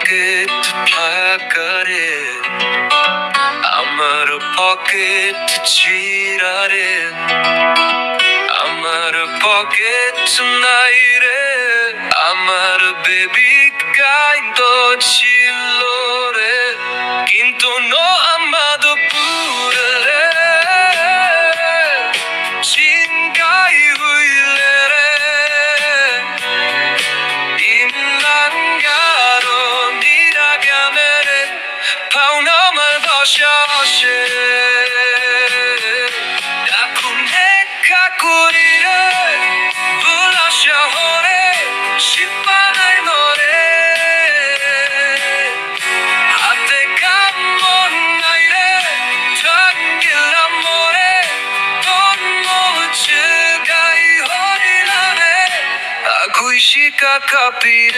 pocket ফাঁকারে আমার pocket চিরারে আমার pocket নাই রে আমার বেবি কাইন্দ ছিল রে কিন্তু নো আমাদো পুরে চিঙ্গাই হইলে রে 인난가로 니라가메레 파우너말 버셔시 나쿠네 카쿠리를 불러셔 호레 시바날 노래 아테가 못나이레 당길라 모레 돈 모츠가이 호리라네 아구이시가 카피레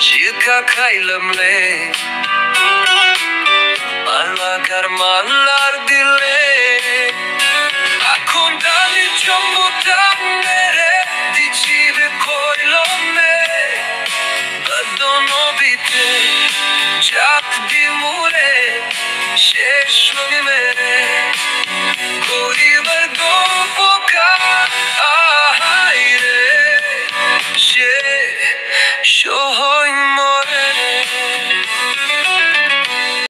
Chika kailamle Malagar malar dile Akundani chombutamere Dicide koilome Badono bite Chak di mure Sheshwagi